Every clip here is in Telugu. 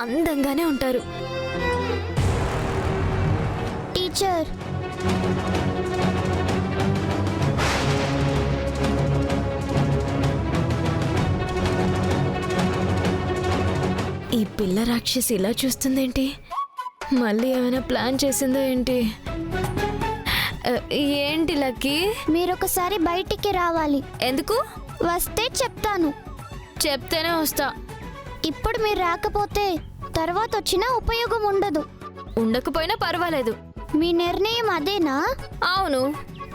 అందంగానే ఉంటారు. టీచర్, ఈ పిల్ల రాక్షసి ఇలా చూస్తుందేంటి? మళ్ళీ ఏమైనా ప్లాన్ చేసిందో ఏంటి? ఏంటి లక్కీ? మీరొకసారి బయటికి రావాలి. ఎందుకు? వస్తే చెప్తాను. చెప్తేనే వస్తా. ఇప్పుడు మీరు రాకపోతే తర్వాత వచ్చినా ఉపయోగం ఉండదు. ఉండకపోయినా పర్వాలేదు. మీ నిర్ణయం అదేనా? అవును.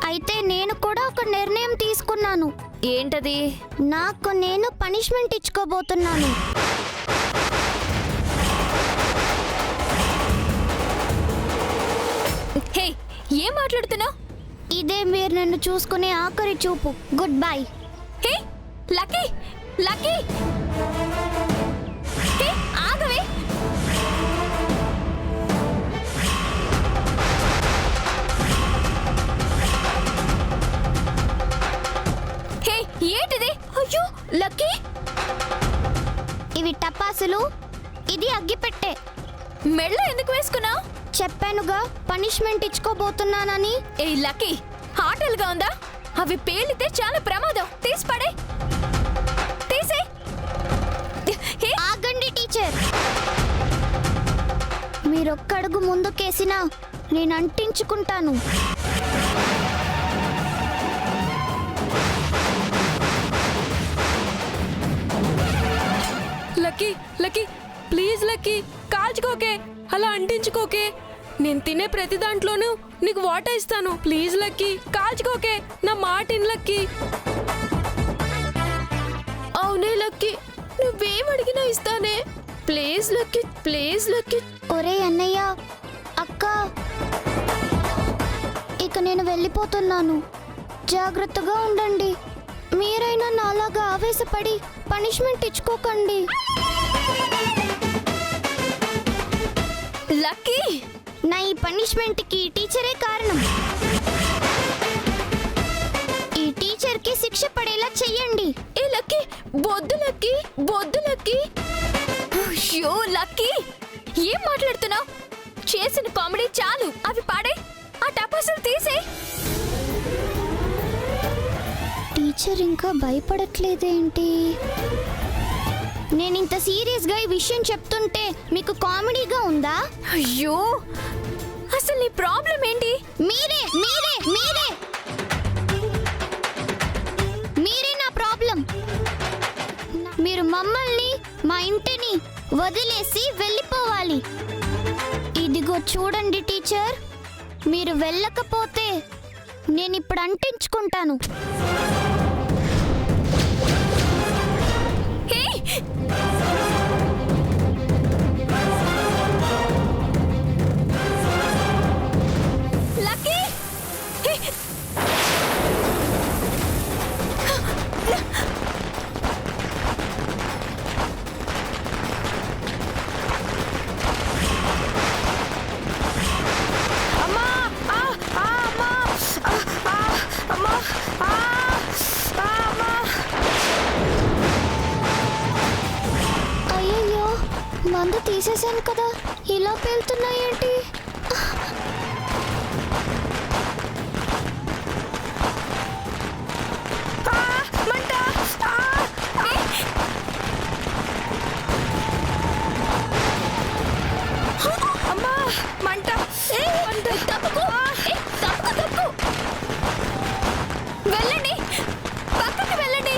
అయితే నేను కూడా ఒక నిర్ణయం తీసుకున్నాను. ఏంటది? నాకు నేను పనిష్మెంట్ ఇచ్చుకోబోతున్నాను. హే, ఏం మాట్లాడుతున్నావు? ఇదే మీరు నన్ను చూసుకునే ఆఖరి చూపు. Goodbye. Hey Lucky, Lucky, hey ఆగవే. హే ఏంటిది? అయ్యో లక్కీ, ఇవి టపాసులు, ఇది అగ్గిపెట్టే. మెళ్ళ ఎందుకు వేసుకున్నావు? చెప్పానుగా పనిష్మెంట్ ఇచ్చుకోబోతున్నానని. ఏ లక్కీ, హాటల్గా ఉందా? అవి పేలితే చాలా ప్రమాదం. తీసి పడే. తీసే. ఆగండి టీచర్. మీరొక్క అడుగు ముందుకేసినా నేను అంటించుకుంటాను. లక్కీ, లక్కీ, ప్లీజ్ లక్కీ, కాల్చుకోకే, అలా అంటించుకోకే. నేను తినే ప్రతి దాంట్లోనూ నీకు వాటా ఇస్తాను. ప్లీజ్ లక్కీ, కాల్చుకోకే, నా మాట ఇన్ లక్కీ. అవునే లక్కీ, నువ్వేం అడిగినా ఇస్తానే. Please Lucky, please Lucky. ఒరే అన్నయ్య, అక్క, ఇక నేను వెళ్ళిపోతున్నాను. జాగ్రత్తగా ఉండండి. మీరైనా నాలాగా ఆవేశపడి పనిష్మెంట్ ఇచ్చుకోకండి. లక్కీ, నా ఈ పనిష్మెంట్కి టీచరే కారణం. ఈ టీచర్కి శిక్ష పడేలా చెయ్యండి. ఏ లక్కీ, బొద్దు లక్కీ, బొద్దు లక్కీ. అయ్యో లక్కీ, ఏం మాట్లాడుతున్నావు? చేసిన కామెడీ చాలు. అవి పాడే. ఆ టపాసులు తీసే. టీచర్ ఇంకా భయపడట్లేదేంటి? నేను ఇంత సీరియస్గా ఈ విషయం చెప్తుంటే మీకు కామెడీగా ఉందా? అయ్యో, అసలు నీ ప్రాబ్లం ఏంటి? మీరే మీరే మీరే మీరే నా ప్రాబ్లం. మీరు మమ్మల్ని, మా ఇంటిని వదిలేసి వెళ్ళిపోవాలి. ఇదిగో చూడండి టీచర్, మీరు వెళ్ళకపోతే నేను ఇప్పుడు అంటించుకుంటాను. హే, లక్కీ, హే. అమ్మా, ఆ, ఆ, అమ్మా, ఆ, ఆ, అమ్మా, ఆ, ఆ, అమ్మా. అయ్యయ్యో, మందు తీసేశాను కదా, ఇలా పేలుతున్నాయేంటి? మంట, అమ్మా, మంట, మంట. తప్పుకో. ఏ, తప్పుకో, తప్పుకో. వెళ్ళండి, పక్కకి వెళ్ళండి.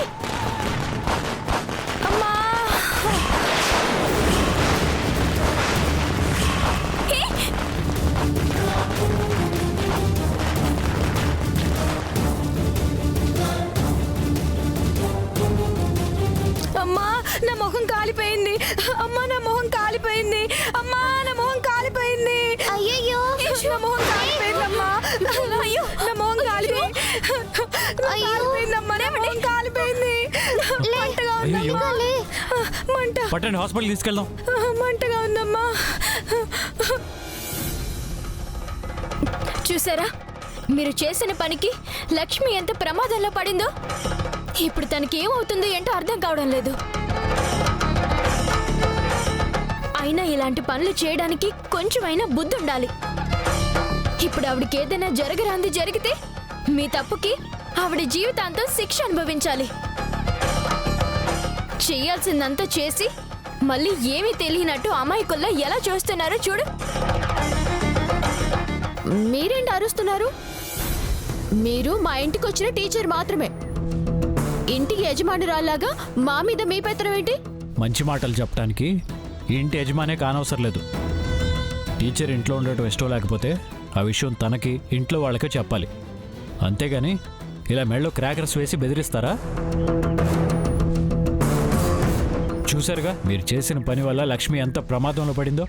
అమ్మా, హే, అమ్మా, నా మొహం కాలిపోయింది. అమ్మా, నా మొహం కాలిపోయింది. అమ్మా, నా మొహం కాలిపోయింది. అయ్యయ్యో, నా మొహం కాలిపోయిందమ్మా. అయ్యో, నా మొహం కాలిపోయింది. అయ్యో. కాలిపోయిందమ్మా, నా మొహం కాలిపోయింది. మంటగా అయ్యయ్యో. ఉందమ్మా. మంట, పట్టండి, హాస్పిటల్ తీసుకెళ్దాం. మంటగా ఉందమ్మా. చూసారా, మీరు చేసిన పనికి లక్ష్మి ఎంత ప్రమాదంలో పడిందో. ఇప్పుడు తనకి ఏమవుతుందో ఏంటో అర్థం కావడం లేదు. అయినా ఇలాంటి పనులు చేయడానికి కొంచెమైనా బుద్ధి ఉండాలి. ఇప్పుడు ఆవిడకి ఏదైనా జరగరాంది జరిగితే మీ తప్పుకి ఆవిడ జీవితాంతం శిక్ష అనుభవించాలి. చెయ్యాల్సిందంతా చేసి మళ్ళీ ఏమీ తెలియనట్టు అమాయకుల్లా ఎలా చూస్తున్నారో చూడు. మీరేంటి అరుస్తున్నారు? మీరు మా ఇంటికి వచ్చిన టీచర్ మాత్రమే. ఇంటికి యజమానురాల్లాగా మా మీద మీ పెత్తనం ఏంటి? మంచి మాటలు చెప్పడానికి ఇంటి యజమానే కానవసరం లేదు. టీచర్ ఇంట్లో ఉండటం ఇష్టం లేకపోతే ఆ విషయం తనకి ఇంట్లో వాళ్ళకే చెప్పాలి. అంతేగాని ఇలా మెళ్ళో క్రాకర్స్ వేసి బెదిరిస్తారా? చూశారుగా మీరు చేసిన పని వల్ల లక్ష్మి ఎంత ప్రమాదంలో పడిందో.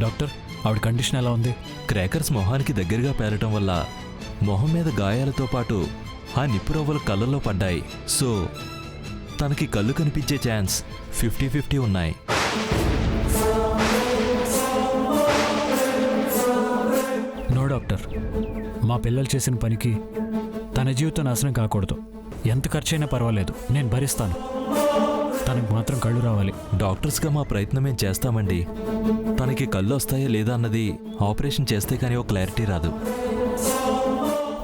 డాక్టర్, ఆవిడ కండిషన్ ఎలా ఉంది? క్రాకర్స్ మొహానికి దగ్గరగా పేలటం వల్ల మొహం మీద గాయాలతో పాటు ఆ నిప్పు రవ్వలు కళ్ళల్లో పడ్డాయి. సో తనకి కళ్ళు కనిపించే ఛాన్స్ 50-50 ఉన్నాయి. నో డాక్టర్, మా పిల్లలు చేసిన పనికి తన జీవితం నాశనం కాకూడదు. ఎంత ఖర్చైనా పర్వాలేదు, నేను భరిస్తాను. తనకు మాత్రం కళ్ళు రావాలి. డాక్టర్స్గా మా ప్రయత్నం మేము చేస్తామండి. తనకి కళ్ళు వస్తాయా లేదా అన్నది ఆపరేషన్ చేస్తే కానీ ఒక క్లారిటీ రాదు.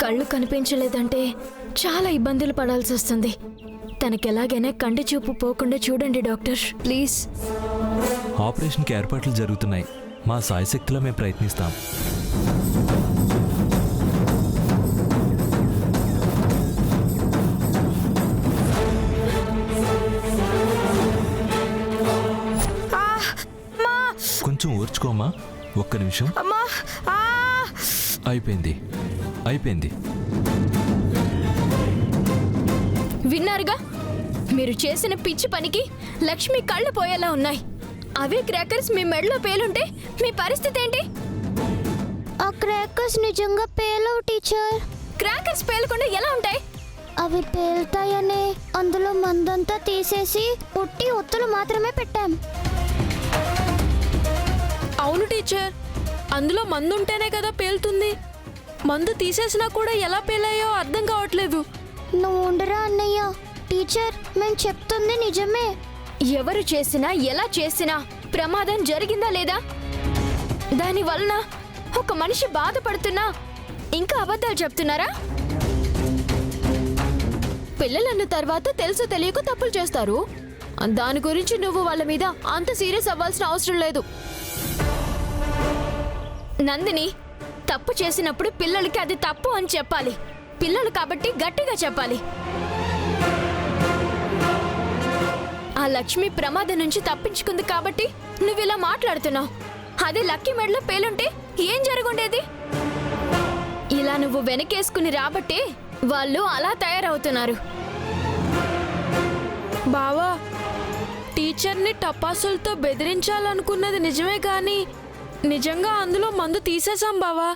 కళ్ళు కనిపించలేదంటే చాలా ఇబ్బందులు పడాల్సి వస్తుంది. తనకెలాగైనా కంటి చూపు పోకుండా చూడండి డాక్టర్, ప్లీజ్. ఆపరేషన్కి ఏర్పాట్లు జరుగుతున్నాయి. మా సాయశక్తిలో మేము ప్రయత్నిస్తాం. కొంచెం ఊర్చుకోమా, ఒక్క నిమిషం. అయిపోయింది అయిపోయింది. విన్నారుగా, మీరు చేసిన పిచ్చి పనికి లక్ష్మి కళ్ళు పోయేలా ఉన్నాయి. అవే క్రాకర్స్ మీ మెడలో పేలుంటే మీ పరిస్థితి ఏంటి? ఆ క్రాకర్స్ నిజంగా పేలవు టీచర్. క్రాకర్స్ పేలకుండా ఎలా ఉంటాయి? అవి పేలుతాయనే అందులో మందంతా తీసేసి పుట్టి ఒత్తులు మాత్రమే పెట్టాం. అవును టీచర్, అందులో మందు ఉంటేనే కదా పేలుతుంది. మందు తీసేసినా కూడా ఎలా పేలాయో అర్థం కావట్లేదు. నువ్వు ఉండరా అన్నయ్య. టీచర్, మేము చెప్తుంది నిజమే. ఎవరు చేసినా ఎలా చేసినా ప్రమాదం జరిగిందా లేదా? దాని వలన ఒక మనిషి బాధపడుతున్నా ఇంకా అబద్ధాలు చెప్తున్నారా? పిల్లలన్న తర్వాత తెలుసు తెలియక తప్పులు చేస్తారు. దాని గురించి నువ్వు వాళ్ళ మీద అంత సీరియస్ అవ్వాల్సిన అవసరం లేదు. నందిని, తప్పు చేసినప్పుడు పిల్లలకి అది తప్పు అని చెప్పాలి. పిల్లలు కాబట్టి గట్టిగా చెప్పాలి. ఆ లక్ష్మి ప్రమాదం నుంచి తప్పించుకుంది కాబట్టి నువ్వు ఇలా మాట్లాడుతున్నావు. అదే లక్కీ మెడలో పేలుంటే ఏం జరుగుండేది? ఇలా నువ్వు వెనకేసుకుని రాబట్టే వాళ్ళు అలా తయారవుతున్నారు. బావా, టీచర్ని టపాసులతో బెదిరించాలనుకున్నది నిజమే కానీ నిజంగా అందులో మందు తీసేశాం బావా.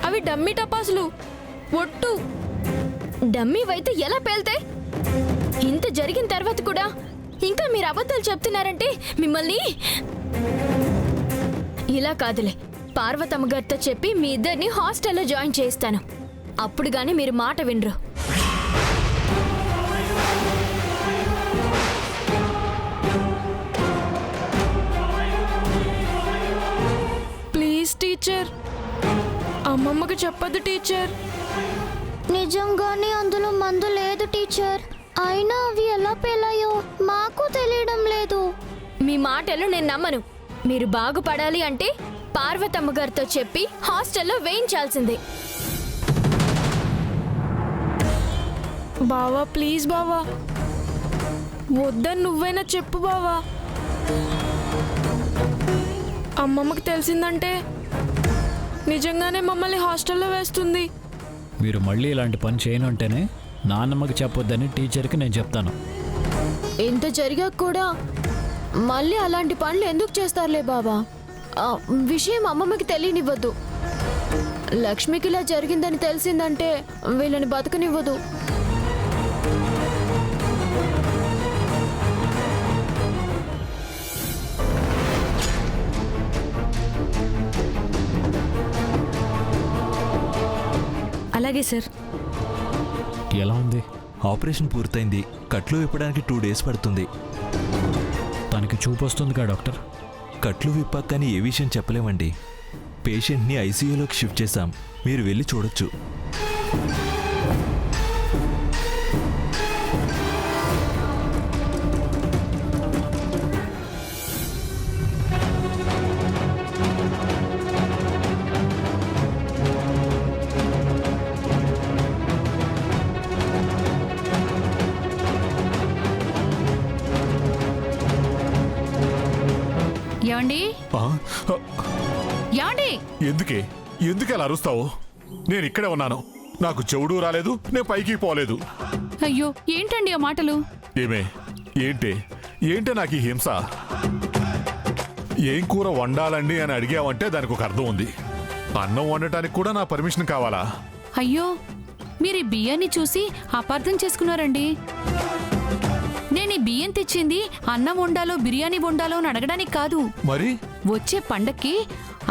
అవి డమ్మీ టపాసులు, ఒట్టు. డమ్మీవైతే ఎలా పేల్తాయి? ఇంత జరిగిన తర్వాత కూడా ఇంకా మీరు అబద్ధాలు చెప్తున్నారంటే మిమ్మల్ని ఇలా కాదులే, పార్వతమ్మ గారితో చెప్పి మీ ఇద్దరిని హాస్టల్లో జాయిన్ చేస్తాను. అప్పుడు గాని మీరు మాట వినరు. ప్లీజ్ టీచర్, అమ్మమ్మకి చెప్పొద్దు టీచర్. నిజంగానే అందులో మందు లేదు టీచర్. అయినా అవి ఎలా పేలాయో మాకు తెలియడం లేదు. మీ మాటలు నేను నమ్మను. మీరు బాగుపడాలి అంటే పార్వతమ్మ గారితో చెప్పి హాస్టల్లో వేయించాల్సిందే. బావా ప్లీజ్ బావా, వద్దని నువ్వైనా చెప్పు బావా. అమ్మమ్మకి తెలిసిందంటే నిజంగానే మమ్మల్ని హాస్టల్లో వేస్తుంది. మీరు మళ్ళీ ఇలాంటి పని చేయను అంటేనే నాన్నమ్మకి చెప్పొద్దని టీచర్కి నేను చెప్తాను. ఇంత జరిగాక కూడా మళ్ళీ అలాంటి పనులు ఎందుకు చేస్తారులే బాబా. విషయం అమ్మమ్మకి తెలియనివ్వద్దు. లక్ష్మికి ఇలా జరిగిందని తెలిసిందంటే వీళ్ళని బతకనివ్వదు. అలాగే సార్. ఎలా ఉంది? ఆపరేషన్ పూర్తయింది. కట్లు విప్పడానికి 2 days పడుతుంది. తనకి చూపు వస్తుందిగా డాక్టర్? కట్లు విప్పాకని ఏ విషయం చెప్పలేమండి. పేషెంట్ని ఐసీయూలోకి షిఫ్ట్ చేశాం. మీరు వెళ్ళి చూడొచ్చు. ఏమండి? ఏమండి? ఎందుకే అలా అరుస్తావు? నేను ఇక్కడే ఉన్నాను. నాకు చెవుడు రాలేదు, నేను పైకి పోలేదు. అయ్యో, ఏంటండి ఆ మాటలు? ఏంటే నాకు ఈ హింస? ఏం కూర వండాలండి అని అడిగావంటే దానికి ఒక అర్థం ఉంది. అన్నం వండటానికి కూడా నా పర్మిషన్ కావాలా? అయ్యో, మీరు ఈ బియ్యాన్ని చూసి అపార్థం చేసుకున్నారండి. నేను ఈ బియ్యం తెచ్చింది అన్నం వండాలో బిర్యానీ వండాలో అని అడగడానికి కాదు. మరి వచ్చే పండక్కి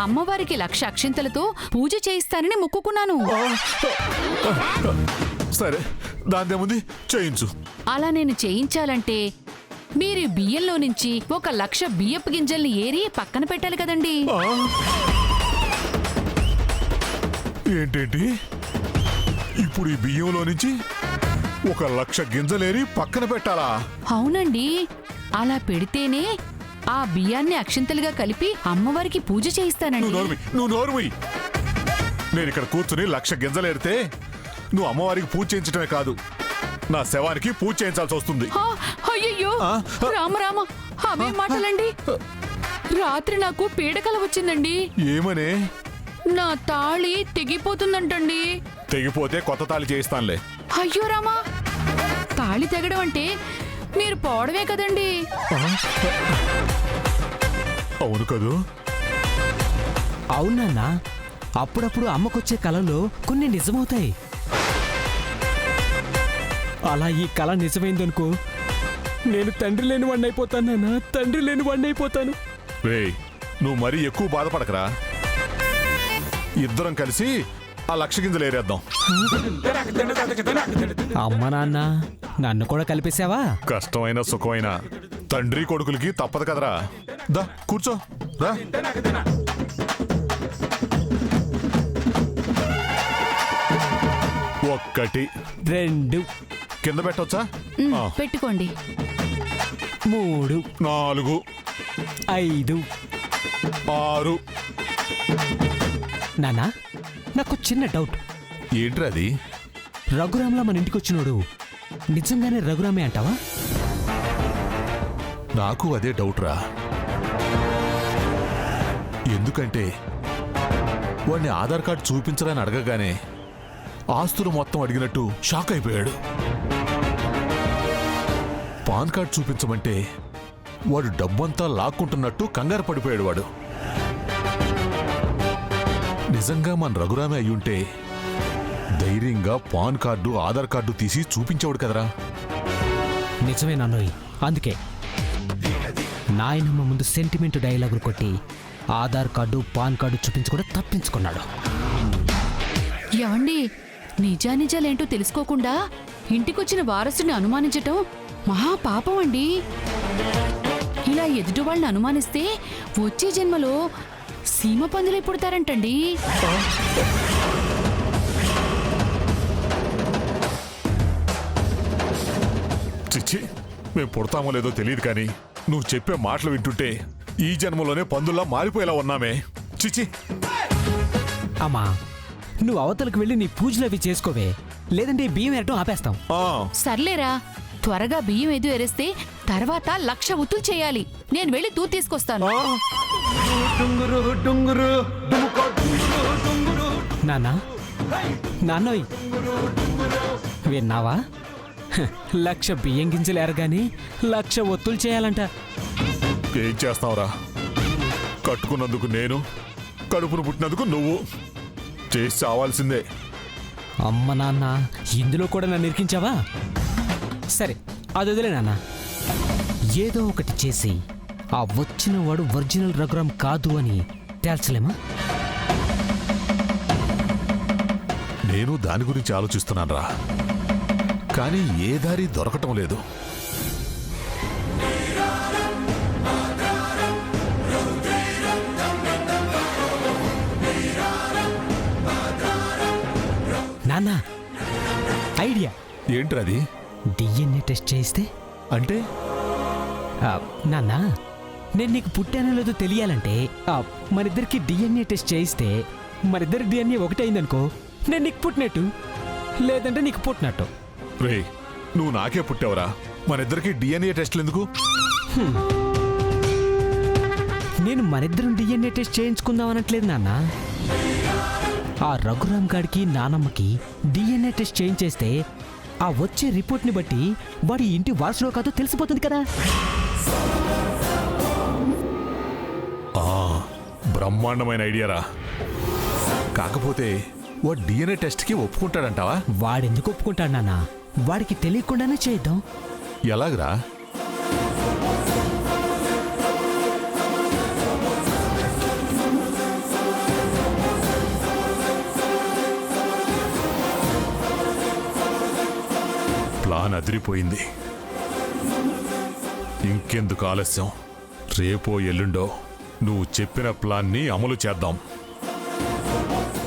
అమ్మవారికి 1,00,000 అక్షింతలతో పూజ చేయిస్తానని మొక్కుకున్నాను. సరే, దాందేముంది, చేయించు. అలా నేను చేయించాలంటే మీరు ఈ బియ్యంలో నుంచి 1,00,000 బియ్యపు గింజల్ని ఏరి పక్కన పెట్టాలి కదండి. ఏంటేంటి? ఇప్పుడు ఈ బియ్యంలో నుంచి 1,00,000 గింజలేరి పక్కన పెట్టాలా? అవునండి, అలా పెడితేనే ఆ బియ్యాన్ని అక్షింతలుగా కలిపి అమ్మవారికి పూజ చేయిస్తానండి. నువ్వు నోరుమి. నేను ఇక్కడ కూర్చుని 1,00,000 గింజలేరితే నువ్వు అమ్మవారికి పూజ చేయించడమే కాదు, నా శవానికి పూజ చేయించాల్సి వస్తుంది. అయ్యయ్యో, రామ రామ, అవే మాటలండి. రాత్రి నాకు పీడకల వచ్చిందండి. ఏమనే? నా తాళి తెగిపోతుందంటండి. తెగిపోతే కొత్త తాళి చేయిస్తానులే. అయ్యో రామా, తాళి తెగడం అంటే మీరు పోవడమే కదండి. అవును కదూ? అవునన్నా, అప్పుడప్పుడు అమ్మకొచ్చే కళలో కొన్ని నిజమవుతాయి. అలా ఈ కళ నిజమైందనుకో, నేను తండ్రి లేని వాడిని అయిపోతానన్నా, తండ్రి లేని వాడిని అయిపోతాను. రేయ్, నువ్వు మరీ ఎక్కువ బాధపడకరా. ఇద్దరం కలిసి ఆ 1,00,000 గింజలు ఏరేద్దాం. అమ్మ నాన్న నన్ను కూడా కలిపేశావా? కష్టమైన సుఖమైన తండ్రి కొడుకులకి తప్పదు కదరా. దా కూర్చో రా. ఒకటి 2 కింద పెట్టొచ్చా? పెట్టుకోండి. 3 4 5 6. నాన్నా, నాకు చిన్న డౌట్. ఏంట్రా అది? రఘురామ్లా మన ఇంటికి వచ్చినోడు నిజంగానే రఘురామే అంటావా? నాకు అదే డౌట్ రా. ఎందుకంటే వాడిని ఆధార్ కార్డు చూపించడానికి అడగగానే ఆస్తులు మొత్తం అడిగినట్టు షాక్ అయిపోయాడు. పాన్ కార్డు చూపించమంటే వాడు డబ్బంతా లాక్కుంటున్నట్టు కంగారు పడిపోయాడు. వాడు నిజంగా మన రఘురామే అయ్యుంటే ధైర్యంగా పాన్ కార్డు ఆధార్ కార్డు తీసి చూపించేవాడు కదరా. నిజమే నాన్నోయ్, అందుకే నాయనమ్మ ముందు సెంటిమెంట్ డైలాగులు కొట్టి ఆధార్ కార్డు పాన్ కార్డు చూపించి కూడా తప్పించుకున్నాడు. ఏమండి, నిజానిజాలేంటో తెలుసుకోకుండా ఇంటికొచ్చిన వారసుని అనుమానించటం మహాపాపం అండి. ఇలా ఎదుటి వాళ్ళని అనుమానిస్తే వచ్చే జన్మలో సీమ పందులై పుడతారంటండి. చిచ్చి, మేము పుడతామో లేదో తెలియదు కానీ నువ్వు చెప్పే మాటలు వింటుంటే ఈ జన్మలోనే పందుల్లా మారిపోయేలా ఉన్నామే. చిచ్చి. అమ్మా, నువ్వు అవతలకు వెళ్ళి నీ పూజలు అవి చేసుకోవే, లేదంటే బియ్యం ఎరటం ఆపేస్తాం. సర్లేరా, త్వరగా బియ్యం ఏదో ఎరేస్తే తర్వాత 1,00,000 ఉత్తులు చేయాలి. నేను వెళ్ళి తూ తీసుకొస్తాను. నాన్నోయ్, విన్నావా? 1,00,000 బియ్యం గింజలు ఎరగాని 1,00,000 ఒత్తులు చేయాలంట. ఏం చేస్తావురా? కట్టుకున్నందుకు నేను, కడుపును పుట్టినందుకు నువ్వు చేసి చావాల్సిందే. అమ్మ నాన్న, ఇందులో కూడా నన్ను ఇరికించావా? సరే, అది వదిలే నాన్న. ఏదో ఒకటి చేసి ఆ వచ్చిన వాడు ఒరిజినల్ రఘురామ్ కాదు అని తేల్చలేమా? నేను దాని గురించి ఆలోచిస్తున్నాను రా, కానీ ఏ దారి దొరకటం లేదు. నాన్న ఐడియా. ఏంట్రది? డిఎన్ఏ టెస్ట్ చేయిస్తే? అంటే నాన్న, నేను నీకు పుట్టానో లేదో తెలియాలంటే మనిద్దరికి డిఎన్ఏ టెస్ట్ చేయిస్తే మనిద్దరి డిఎన్ఏ ఒకటే అయిందనుకో, నేను నీకు పుట్టినట్టు, లేదంటే నీకు పుట్టినట్టు. రే, నువ్వు నాకే పుట్టావురా, మనిద్దరికి డిఎన్ఏ టెస్ట్లు ఎందుకు? నేను మనిద్దరం డిఎన్ఏ టెస్ట్ చేయించుకుందాం అనట్లేదు నాన్న. ఆ రఘురామ్ గాడికి నానమ్మకి డిఎన్ఏ టెస్ట్ చేయించేస్తే ఆ వచ్చే రిపోర్ట్ని బట్టి వాడి ఇంటి వారసులో కాదో తెలిసిపోతుంది కదా. బ్రహ్మాండమైన ఐడియారా. కాకపోతే వాడు డిఎన్ఏ టెస్ట్కి ఒప్పుకుంటాడంటావా? వాడెందుకు ఒప్పుకుంటాడు నాన్న? వాడికి తెలియకుండానే చేద్దాం. ఎలాగరా? ప్లాన్ అదిరిపోయింది. ఇంకెందుకు ఆలస్యం? రేపో ఎల్లుండో నువ్వు చెప్పిన ప్లాన్ని అమలు చేద్దాం.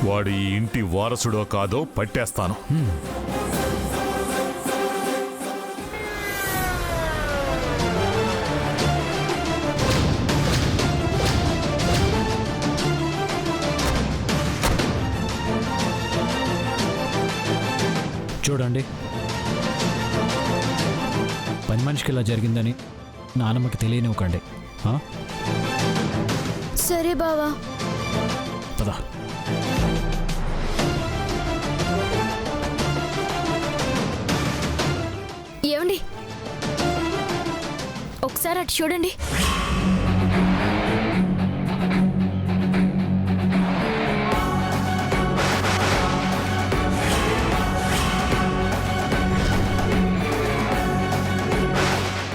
వాడు ఈ ఇంటి వారసుడో కాదో పట్టేస్తాను. చూడండి, పని మనిషికి ఇలా జరిగిందని నానమ్మకి తెలియనివ్వకండి. సరే బావా. పదా. ఏమండి, ఒకసారి అటు చూడండి.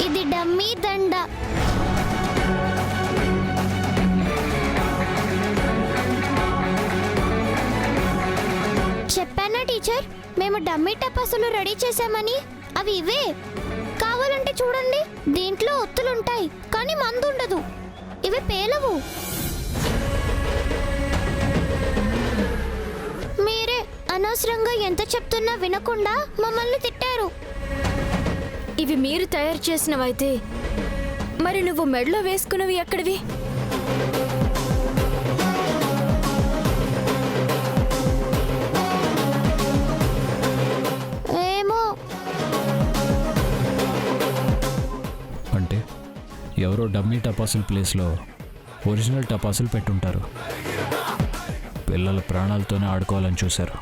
ఇది డమ్మీ దండ. చెప్పానా టీచర్, మేము డమ్మీ టపాసులు రెడీ చేశామని? అవి ఇవే. కావాలంటే చూడండి, దీంట్లో ఒత్తులుంటాయి కానీ మందు ఉండదు. ఇవి పేలవు. మీరే అనవసరంగా ఎంత చెప్తున్నా వినకుండా మమ్మల్ని తిట్టారు. ఇవి మీరు తయారు చేసినవైతే మరి నువ్వు మెడలో వేసుకున్నవి ఎక్కడివి? ఏమో. అంటే ఎవరో డమ్మీ టపాసుల ప్లేస్లో ఒరిజినల్ టపాసులు పెట్టుంటారు. పిల్లల ప్రాణాలతోనే ఆడుకోవాలని చూశారు.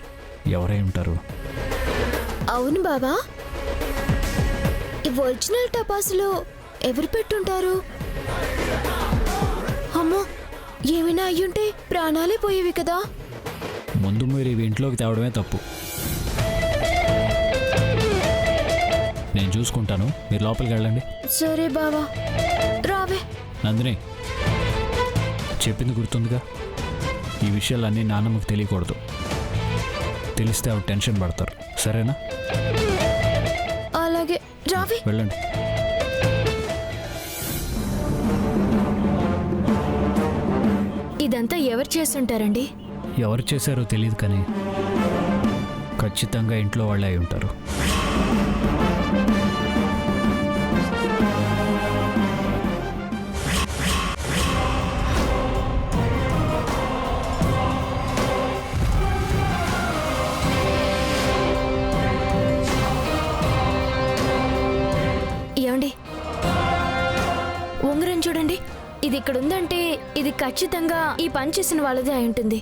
ఎవరై ఉంటారు? అవును బాబా, ఈ ఒరిజినల్ టపాసులు ఎవరు పెట్టుంటారు? అమ్మో, ఏమైనా అయ్యుంటే ప్రాణాలే పోయేవి కదా. ముందు మీరు ఇవి ఇంట్లోకి తేవడమే తప్పు. నేను చూసుకుంటాను, మీరు లోపలికి వెళ్ళండి. సరే బావా, రావే. నందిని, చెప్పింది గుర్తుందిగా? ఈ విషయాలన్నీ నాన్నమ్మకి తెలియకూడదు. తెలిస్తే ఆవిడ టెన్షన్ పడతారు. సరేనా? అలాగే, రావే. వెళ్ళండి. ఇదంతా ఎవరు చేస్తుంటారండి? ఎవరు చేశారో తెలియదు కానీ ఖచ్చితంగా ఇంట్లో వాళ్ళే అయి ఉంటారు. ఏమండి, ఉంగరం చూడండి. ఇది ఇక్కడ ఉందంటే ఇది ఖచ్చితంగా ఈ పని చేసిన వాళ్ళదే అయి ఉంటుంది.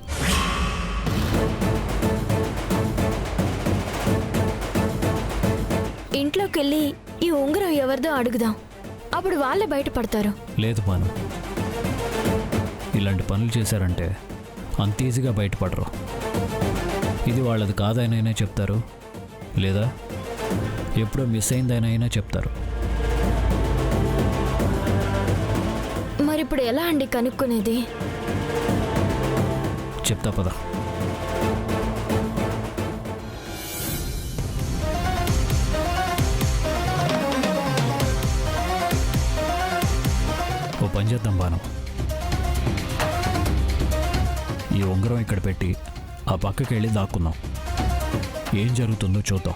ఇంట్లోకి వెళ్ళి ఈ ఉంగరం ఎవరిదో అడుగుదాం. అప్పుడు వాళ్ళే బయటపడతారు. లేదు పాను, ఇలాంటి పనులు చేశారంటే అంత ఈజీగా బయటపడరు. ఇది వాళ్ళది కాదనైనా చెప్తారు, లేదా ఎప్పుడో మిస్ అయిందనైనా చెప్తారు. మరిప్పుడు ఎలా అండి కనుక్కునేది? చెప్తా పద. చేద్దాం బాను, ఈ ఉంగరం ఇక్కడ పెట్టి ఆ పక్కకి వెళ్ళి దాక్కుందాం. ఏం జరుగుతుందో చూద్దాం.